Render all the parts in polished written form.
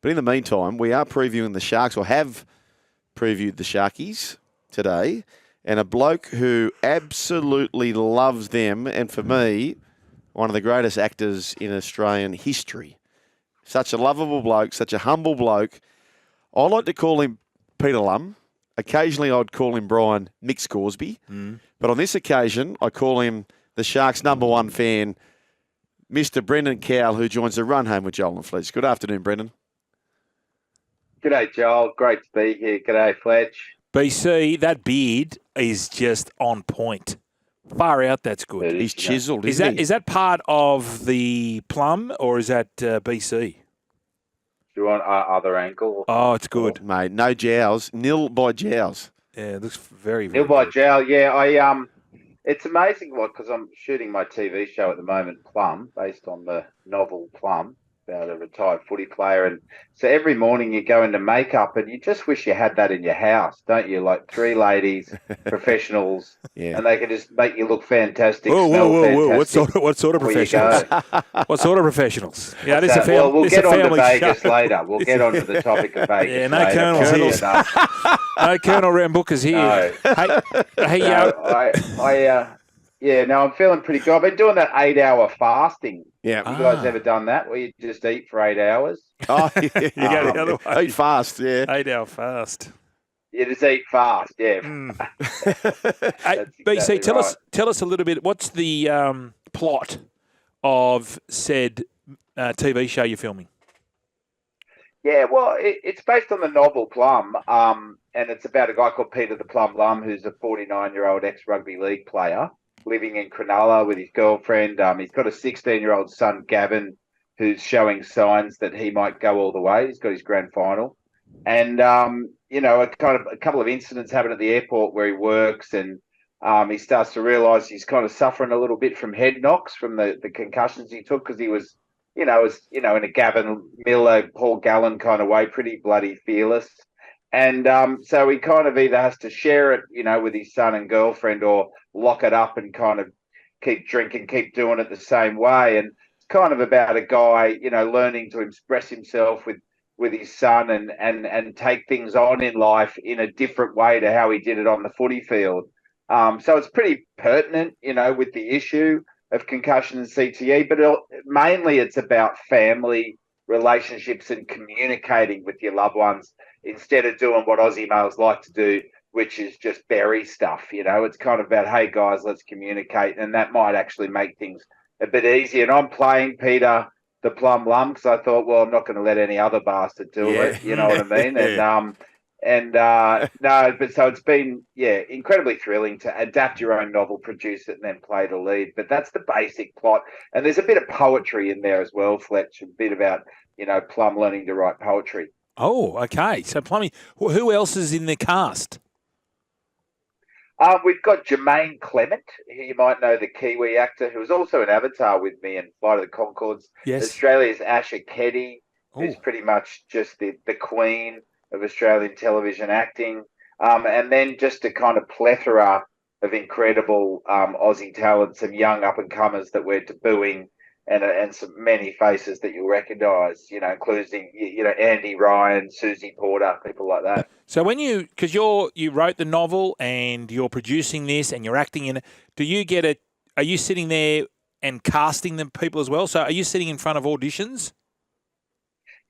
But in the meantime, we are previewing the Sharks, or have previewed the Sharkies today, and a bloke who absolutely loves them, and for me, one of the greatest actors in Australian history. Such a lovable bloke, such a humble bloke. I like to call him Peter Plum. Occasionally I'd call him Brian Mick Scoresby. But on this occasion, I call him the Sharks' number one fan, Mr. Brendan Cowell, who joins the Run Home with Joel and Fletch. Good afternoon, Brendan. G'day, Joel. Great to be here. G'day, Fletch. BC, that beard is just on point. Far out, that's good. He's chiselled, isn't he? Is that part of the Plum, or is that BC? Do you want other ankle? Oh, it's good. Mate, no jowls. Nil by jowls. Yeah, it looks very, very Nil by good. Jowl. Yeah, it's amazing because I'm shooting my TV show at the moment, Plum, based on the novel Plum, about a retired footy player. And so every morning you go into makeup and you just wish you had that in your house, don't you? Like 3 ladies, professionals, and they can just make you look fantastic. Whoa. What sort of professionals? What sort of professionals? Yeah, this is a family. Well, we'll get on to Vegas show. later. We'll get on to the topic of Vegas Yeah, no later. Colonels here. No Colonel Rambucca's here. No. I'm feeling pretty good. I've been doing that 8-hour fasting. Yeah. You guys ever done that where you just eat for 8 hours? Oh, yeah. You go the other way. Eat fast, yeah. 8-hour fast. You just eat fast, yeah. Hey, BC, tell us a little bit. What's the plot of said TV show you're filming? Yeah, well, it's based on the novel Plum, and it's about a guy called Peter the Plum Lum, who's a 49-year-old ex-rugby league player living in Cronulla with his girlfriend. He's got a 16-year-old son, Gavin, who's showing signs that he might go all the way. He's got his grand final. And, a couple of incidents happen at the airport where he works, and he starts to realise he's kind of suffering a little bit from head knocks from the concussions he took because he was, in a Gavin Miller, Paul Gallen kind of way, pretty bloody fearless. And so he kind of either has to share it, with his son and girlfriend, or lock it up and kind of keep drinking, keep doing it the same way. And it's kind of about a guy, learning to express himself with his son and take things on in life in a different way to how he did it on the footy field. So it's pretty pertinent, with the issue of concussion and CTE, but mainly it's about family relationships and communicating with your loved ones instead of doing what Aussie males like to do, which is just bury stuff. It's kind of about, hey guys, let's communicate, and that might actually make things a bit easier. And I'm playing Peter the Plum Lum because I thought, well, I'm not going to let any other bastard do it. You know what I mean? But so it's been, incredibly thrilling to adapt your own novel, produce it, and then play the lead. But that's the basic plot. And there's a bit of poetry in there as well, Fletch, a bit about, Plum learning to write poetry. Oh, okay. So, Plummy, who else is in the cast? We've got Jermaine Clement, who you might know, the Kiwi actor, who was also in Avatar with me in Flight of the Conchords. Yes. Australia's Asher Keddy, who's pretty much just the queen of Australian television acting. And then just a kind of plethora of incredible Aussie talent, some young up-and-comers that we're debuting, and some many faces that you'll recognise, including, Andy Ryan, Susie Porter, people like that. So when because you wrote the novel and you're producing this and you're acting in it, are you sitting there and casting the people as well? So are you sitting in front of auditions?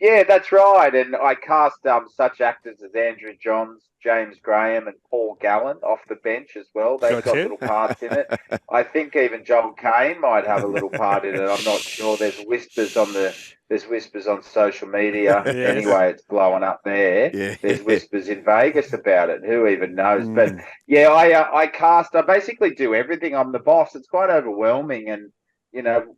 Yeah, that's right. And I cast such actors as Andrew Johns, James Graham, and Paul Gallen off the bench as well. They've got little parts in it. I think even Joel Kane might have a little part in it. I'm not sure. There's whispers on social media. Yes. Anyway, it's blowing up there. Yeah. There's whispers in Vegas about it. Who even knows? But yeah, I basically do everything. I'm the boss. It's quite overwhelming, and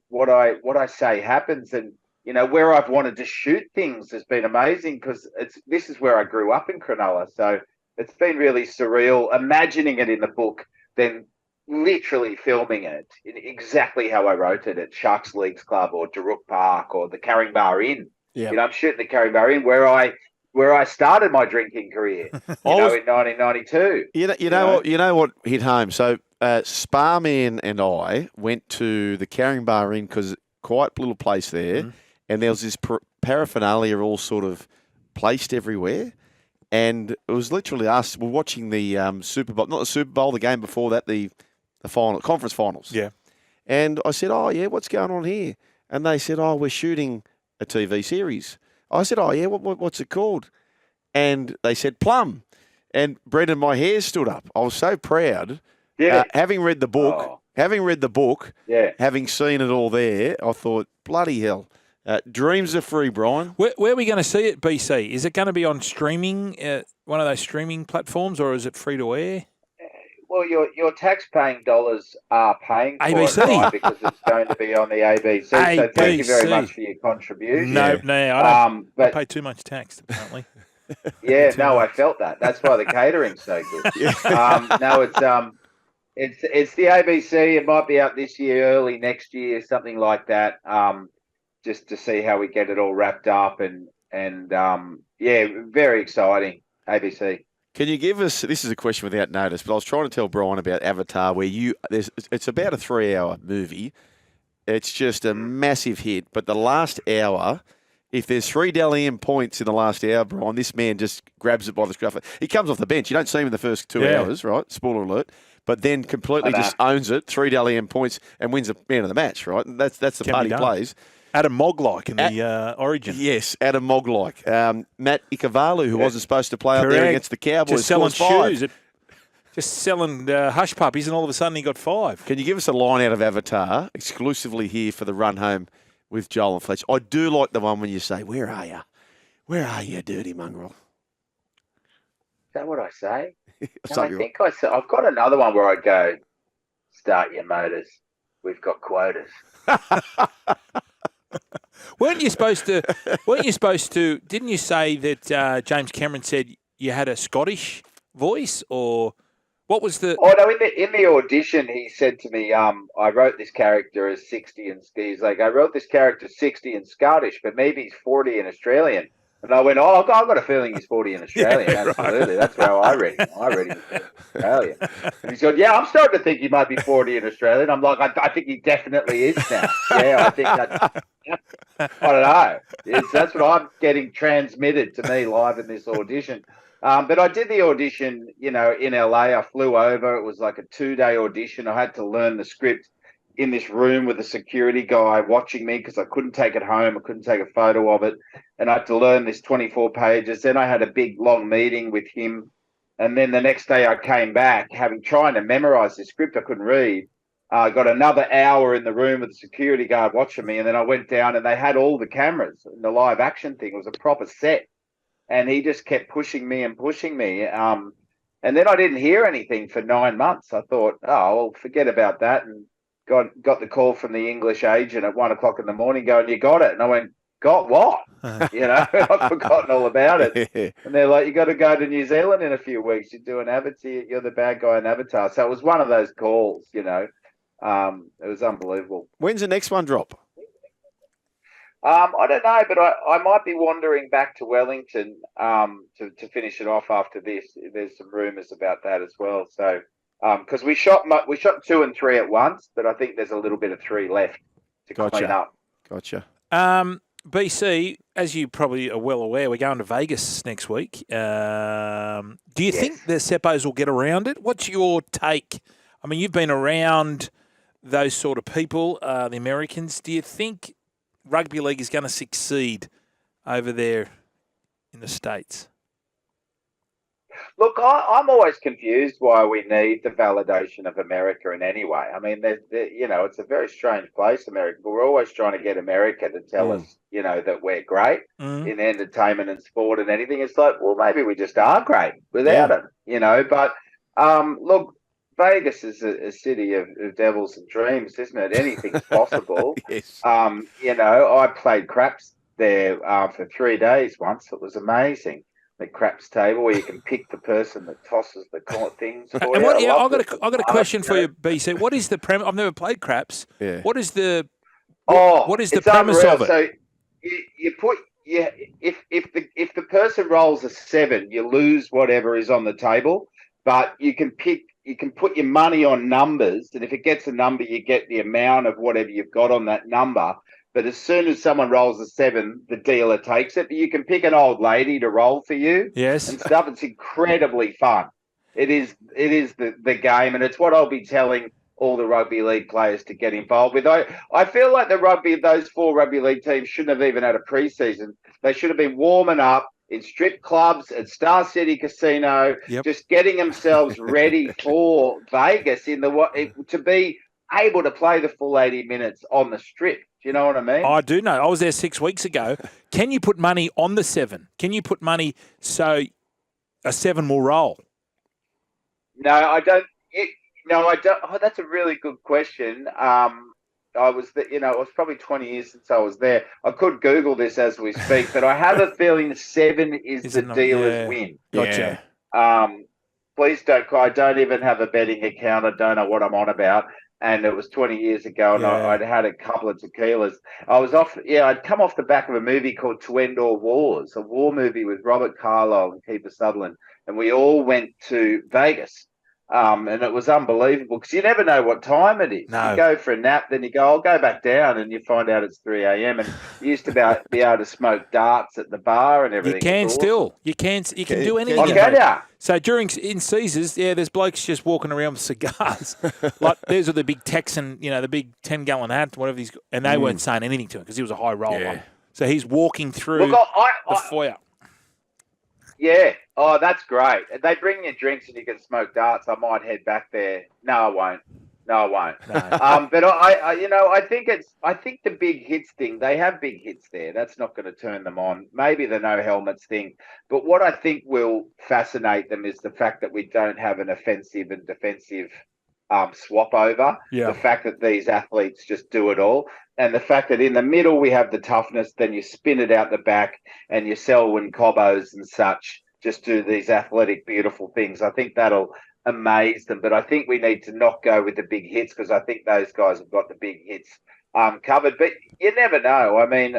what I say happens. And where I've wanted to shoot things has been amazing because this is where I grew up in Cronulla. So it's been really surreal imagining it in the book, then literally filming it in exactly how I wrote it at Sharks Leagues Club or Daruk Park or the Caringbah Inn. Yeah. I'm shooting the Caringbah Inn where I started my drinking career, in 1992. You know what hit home? So Sparman and I went to the Caringbah Inn because quite a little place there. And there was this paraphernalia all sort of placed everywhere. And it was literally us. We're watching the Super Bowl, not the Super Bowl, the game before that, the final conference finals. Yeah. And I said, "Oh yeah, what's going on here?" And they said, "Oh, we're shooting a TV series." I said, "Oh yeah, what's it called?" And they said, "Plum." And Brendan, my hair stood up. I was so proud. Yeah. Having read the book, Yeah. having seen it all there, I thought, bloody hell. Dreams are free, Brian. Where are we going to see it, BC? Is it going to be on streaming, one of those streaming platforms, or is it free to air? Well, your tax-paying dollars are paying for ABC. it, right, because it's going to be on the ABC. So thank you very much for your contribution. No, I but pay too much tax, apparently. yeah, no, I felt that. That's why the catering's so good. No, it's the ABC. It might be out this year, early next year, something like that. Just to see how we get it all wrapped up and yeah, very exciting. ABC. Can you give us, this is a question without notice, but I was trying to tell Brian about Avatar where it's about a 3-hour movie. It's just a massive hit. But the last hour, if there's 3 Dally M points in the last hour, Brian, this man just grabs it by the scruff. He comes off the bench. You don't see him in the first 2 hours, right? Spoiler alert. But then completely just owns it, 3 Dally M points, and wins the man of the match, right? And that's the part he plays. Addin Fonua-Blake in the Origin. Yes, Addin Fonua-Blake. Matt Ikevalu, who wasn't supposed to play up there against the Cowboys, just selling scores 5. shoes, just selling hush puppies, and all of a sudden he got 5. Can you give us a line out of Avatar, exclusively here for the run home with Joel and Fletch? I do like the one when you say, "Where are you? Where are you, dirty mongrel?" Is that what I say? No, I think I said, I've got another one where I go, "Start your motors. We've got quotas." Weren't you supposed to? Didn't you say that James Cameron said you had a Scottish voice, or what was the? Oh no! In the audition, he said to me, "I wrote this character as 60 and he's like, I wrote this character 60 and Scottish, but maybe he's 40 and Australian." And I went, "Oh, I've got a feeling he's 40 and Australian." Yeah, absolutely, that's how I read him. I read him as Australian. And he's going, "Yeah, I'm starting to think he might be 40 and Australian." I'm like, I think he definitely is now. Yeah, I think that. I don't know. That's what I'm getting transmitted to me live in this audition. But I did the audition, in LA. I flew over. It was like a 2-day audition. I had to learn the script in this room with a security guy watching me because I couldn't take it home. I couldn't take a photo of it. And I had to learn this 24 pages. Then I had a big, long meeting with him. And then the next day I came back, trying to memorize the script I couldn't read. I got another hour in the room with the security guard watching me. And then I went down and they had all the cameras. And the live action thing was a proper set. And he just kept pushing me and pushing me. And then I didn't hear anything for 9 months. I thought, oh, well, forget about that. And got the call from the English agent at 1 o'clock in the morning going, "You got it." And I went, "Got what?" I've forgotten all about it. And they're like, "You got to go to New Zealand in a few weeks. You're doing Avatar. You're the bad guy in Avatar." So it was one of those calls, It was unbelievable. When's the next one drop? I don't know, but I might be wandering back to Wellington to finish it off after this. There's some rumours about that as well. So because we shot 2 and 3 at once, but I think there's a little bit of 3 left to clean up. Gotcha. BC, as you probably are well aware, we're going to Vegas next week. Do you think the Seppos will get around it? What's your take? I mean, you've been around those sort of people, the Americans. Do you think rugby league is going to succeed over there in the States? Look, I'm always confused why we need the validation of America in any way. I mean, it's a very strange place, America, but we're always trying to get America to tell us, that we're great in entertainment and sport and anything. It's like, well, maybe we just are great without it, But look, Vegas is a city of devils and dreams, isn't it? Anything's possible. Yes. I played craps there for 3 days once. It was amazing. The craps table where you can pick the person that tosses the things for and you. I've got a question for you, BC. What is the premise? I've never played craps. Yeah. What is the premise unreal. of it? So you put if the person rolls a 7, you lose whatever is on the table, but you can put your money on numbers, and if it gets a number, you get the amount of whatever you've got on that number. But as soon as someone rolls a 7, the dealer takes it. You can pick an old lady to roll for you Yes. and stuff. It's incredibly fun. It is the game, and it's what I'll be telling all the rugby league players to get involved with. I feel like those 4 rugby league teams shouldn't have even had a preseason. They should have been warming up in strip clubs at Star City Casino, just getting themselves ready for Vegas to be able to play the full 80 minutes on the strip. Do you know what I mean? I do know. I was there 6 weeks ago. Can you put money on the 7? Can you put money so a 7 will roll? No, I don't. No, I don't. Oh, that's a really good question. It was probably 20 years since I was there. I could Google this as we speak, but I have a feeling the 7 is the dealer's win. Gotcha. Please don't cry. I don't even have a betting account. I don't know what I'm on about. And it was 20 years ago, and I'd had a couple of tequilas. I'd come off the back of a movie called To End All Wars, a war movie with Robert Carlyle and Kiefer Sutherland. And we all went to Vegas. And it was unbelievable because you never know what time it is. No. You go for a nap, then you go, I'll go back down, and you find out it's 3 a.m. And you used to be able to smoke darts at the bar and everything. You can still. You can do anything. Okay, So in Caesars, there's blokes just walking around with cigars. Like these are the big Texan, the big 10-gallon hat, whatever these, and they weren't saying anything to him because he was a high roller. Yeah. So he's walking through the foyer. Yeah. Oh, that's great. They bring you drinks and you can smoke darts. I might head back there. No, I won't. No. But I think the big hits thing, they have big hits there. That's not going to turn them on. Maybe the no helmets thing. But what I think will fascinate them is the fact that we don't have an offensive and defensive swap over. Yeah. The fact that these athletes just do it all. And the fact that in the middle we have the toughness, then you spin it out the back and you Selwyn Cobbos and such just do these athletic, beautiful things. I think that'll amaze them. But I think we need to not go with the big hits because I think those guys have got the big hits covered. But you never know. I mean,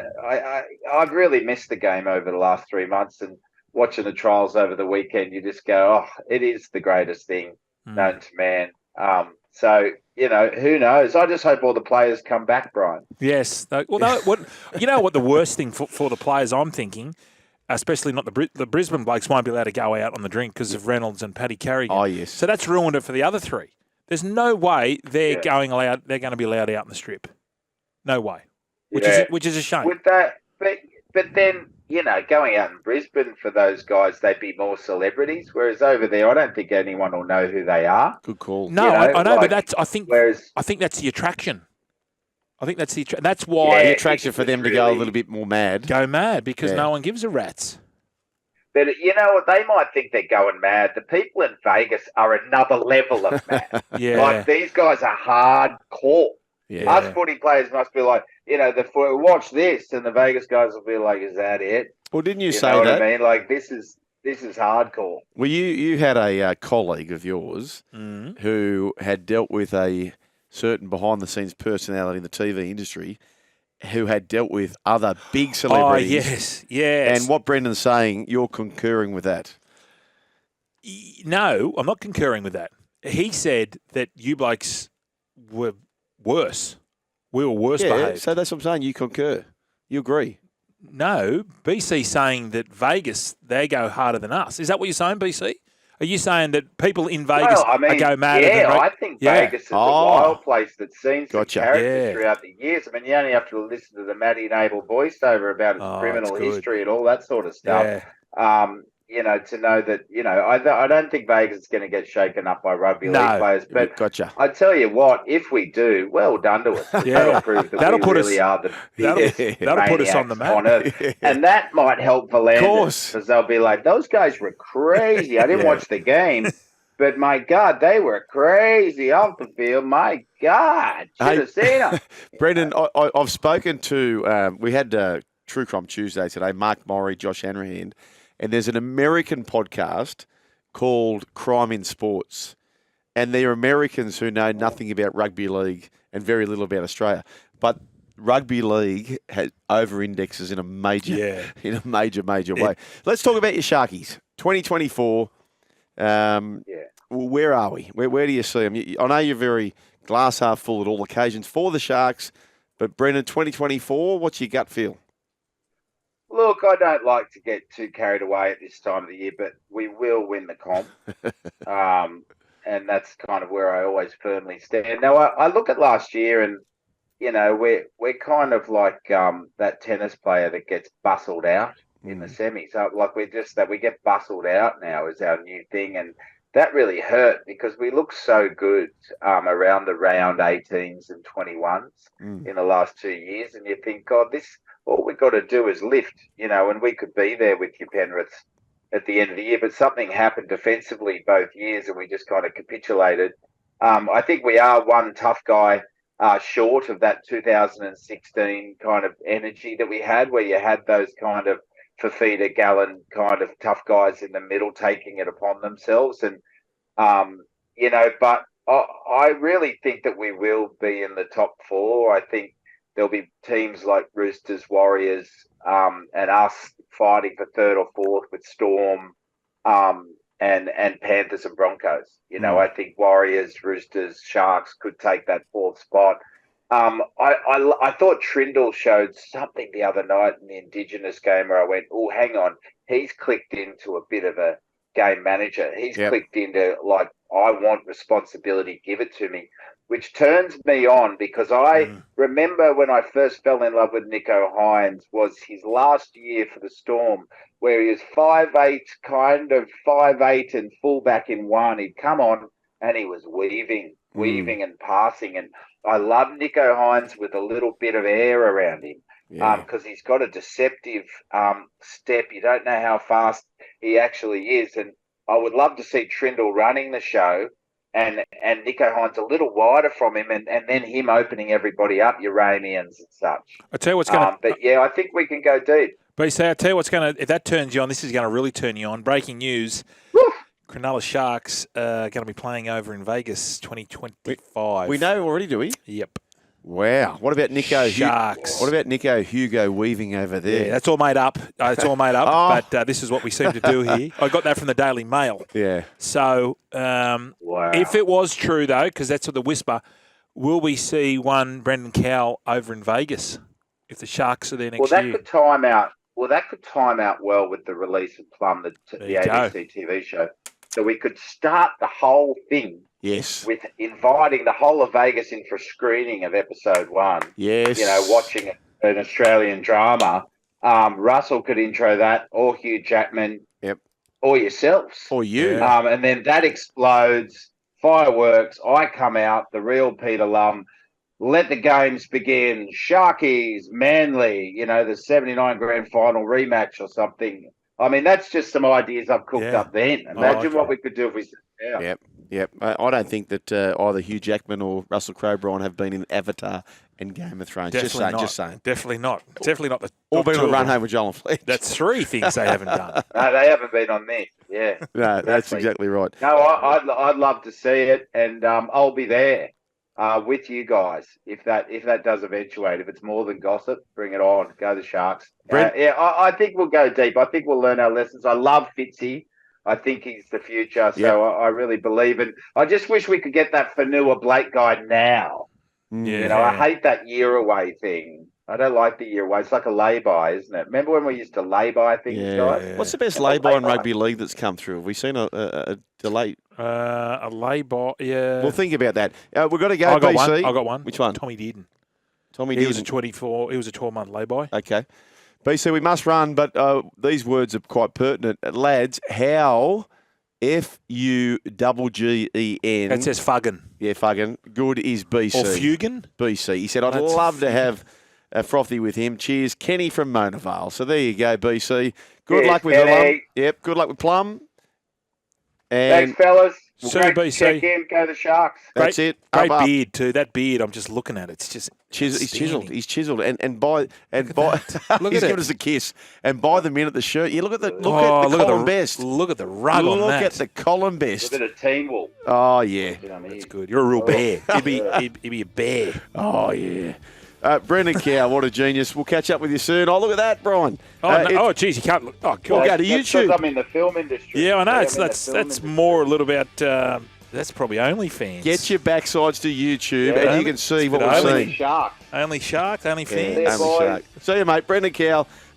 I've really missed the game over the last 3 months, and watching the trials over the weekend, you just go, oh, it is the greatest thing known to man. So, who knows? I just hope all the players come back, Brian. Yes. Well, what the worst thing for the players I'm thinking, especially not the Brisbane blokes won't be allowed to go out on the drink because of Reynolds and Paddy Carrigan. Oh, yes. So that's ruined it for the other 3. There's no way they're going to be allowed out in the strip. No way. Which is a shame. With that, but then, going out in Brisbane for those guys, they'd be more celebrities. Whereas over there, I don't think anyone will know who they are. Good call. No, I know, but I think that's the attraction. I think that's why the attraction for them to go a little bit more mad. Go mad because no one gives a rat's. But you know what? They might think they're going mad. The people in Vegas are another level of mad. Like these guys are hardcore. Yeah. Us footy players must be like, watch this, and the Vegas guys will be like, "Is that it?" Well, didn't you say know that? What I mean, like this is hardcore. Well, you had a colleague of yours who had dealt with a certain behind-the-scenes personality in the TV industry who had dealt with other big celebrities. Oh, yes. And what Brendan's saying, you're concurring with that. No, I'm not concurring with that. He said that you blokes were worse. We were worse behaved. So that's what I'm saying. You concur. You agree. No, BC saying that Vegas, they go harder than us. Is that what you're saying, BC? Are you saying that people in Vegas go mad? I think Vegas is a wild place that's seen some characters throughout the years. I mean, you only have to listen to the Matty and Abel voiceover about its criminal history and all that sort of stuff. To know that, I don't think Vegas is going to get shaken up by rugby league players. But I tell you what, if we do, well done to us. That'll prove that we really are the biggest that'll put us on the map on earth. And that might help Volanders because they'll be like, those guys were crazy. I didn't watch the game, but my God, they were crazy off the field. My God, should have seen them. Brendan, I've spoken to, we had True Crime Tuesday today, Mark Murray, Josh Hanrahan. And there's an American podcast called Crime in Sports. And they're Americans who know nothing about rugby league and very little about Australia. But rugby league has over-indexes in a major way. Let's talk about your Sharkies. 2024, where are we? Where do you see them? I know you're very glass half full at all occasions for the Sharks, But Brendan, 2024, what's your gut feel? Look, I don't like to get too carried away at this time of the year, but we will win the comp. And that's kind of where I always firmly stand. Now, I look at last year and, we're kind of like that tennis player that gets bustled out in the semis. Like we get bustled out now is our new thing. And that really hurt because we look so good around the round 18s and 21s in the last 2 years. And you think, God, all we've got to do is lift, and we could be there with your Penriths at the end of the year. But something happened defensively both years and we just kind of capitulated. I think we are one tough guy short of that 2016 kind of energy that we had, where you had those kind of Fafita, Gallen kind of tough guys in the middle taking it upon themselves. And, but I really think that we will be in the top four. I think there'll be teams like Roosters, Warriors, and us fighting for third or fourth with Storm, and Panthers and Broncos. I think Warriors, Roosters, Sharks could take that fourth spot. I thought Trindle showed something the other night in the Indigenous game where I went, oh, hang on, he's clicked into a bit of a game manager. He's clicked into like, I want responsibility, give it to me, which turns me on because I remember when I first fell in love with Nico Hines was his last year for the Storm, where he was 5'8", kind of 5'8" and fullback in one. He'd come on and he was weaving and passing. And I love Nico Hines with a little bit of air around him because he's got a deceptive step. You don't know how fast he actually is. And I would love to see Trindle running the show and Nico Hines a little wider from him and then him opening everybody up, Uranians and such. I tell you what's going to... But, yeah, I think we can go deep. BC, I tell you what's going to... If that turns you on, this is going to really turn you on. Breaking news. Cronulla Sharks are going to be playing over in Vegas 2025. We know already, do we? Yep. Wow. What about Nico? Sharks. What about Nico Hugo weaving over there? Yeah, that's all made up. It's all made up, but this is what we seem to do here. I got that from the Daily Mail. Yeah. So if it was true, though, because that's what the whisper, will we see one Brendan Cowell over in Vegas if the Sharks are there next year? Could time out. Well, that could time out well with the release of Plum, the ABC TV show. So we could start the whole thing with inviting the whole of Vegas in for a screening of episode 1. Yes. Watching an Australian drama. Russell could intro that, or Hugh Jackman. Yep. Or yourselves. Or you. And then that explodes, fireworks, I come out, the real Peter Lum, let the games begin, Sharkies, Manly, the 79 grand final rematch or something. I mean, that's just some ideas I've cooked up then. Imagine what we could do if we sit down. Yep. I don't think that either Hugh Jackman or Russell Crowe have been in Avatar and Game of Thrones. Just saying. Definitely not. Definitely not. Or been on Run Home with Joel and Fletch. That's 3 things they haven't done. No, they haven't been on this. Yeah. No, that's exactly right. No, I'd love to see it, and I'll be there with you guys if that does eventuate. If it's more than gossip, bring it on. Go the Sharks. I think we'll go deep. I think we'll learn our lessons. I love Fitzy. I think he's the future, so I really believe in. I just wish we could get that Fonua-Blake guy now. Yeah. I hate that year away thing. I don't like the year away. It's like a lay-by, isn't it? Remember when we used to lay-by things, guys? What's the best lay-by in rugby league that's come through? Have we seen a delay? A lay-by, yeah. Well, think about that. We've got to go, I got BC. one. I got one. Which one? Tommy Dearden. He was a 12-month lay-by. Okay. BC, we must run, but these words are quite pertinent. Lads, how F-U-G-G-E-N. That says Fuggin. Yeah, Fuggin. Good is BC. Or Fugin. BC. He said, I'd love to have a frothy with him. Cheers. Kenny from Mona Vale. So there you go, BC. Good luck with Plum. Yep, good luck with Plum. And thanks, fellas. See great BC. Check in, go the Sharks. That's it. Great beard too. That beard, I'm just looking at it. It's just he's chiseled. He's chiseled. And by look he's at given us a kiss. And by the minute the shirt, look at the column best. Look at the rug on that. Look at the column best. A bit of team wool. Oh yeah, that's good. You're a real bear. He'd be a bear. Oh yeah. Brendan Cowell, what a genius. We'll catch up with you soon. Oh, look at that, Brian. Geez, you can't look. Oh, God. We'll go to YouTube. Because I'm in the film industry. Yeah, I know. That's more a little about That's probably OnlyFans. Get your backsides to YouTube Yeah. and you can see what It's we've only seen. Shark. Only Shark, only Yeah, Fans. Yeah, only boys. Shark. See you, mate. Brendan Cowell.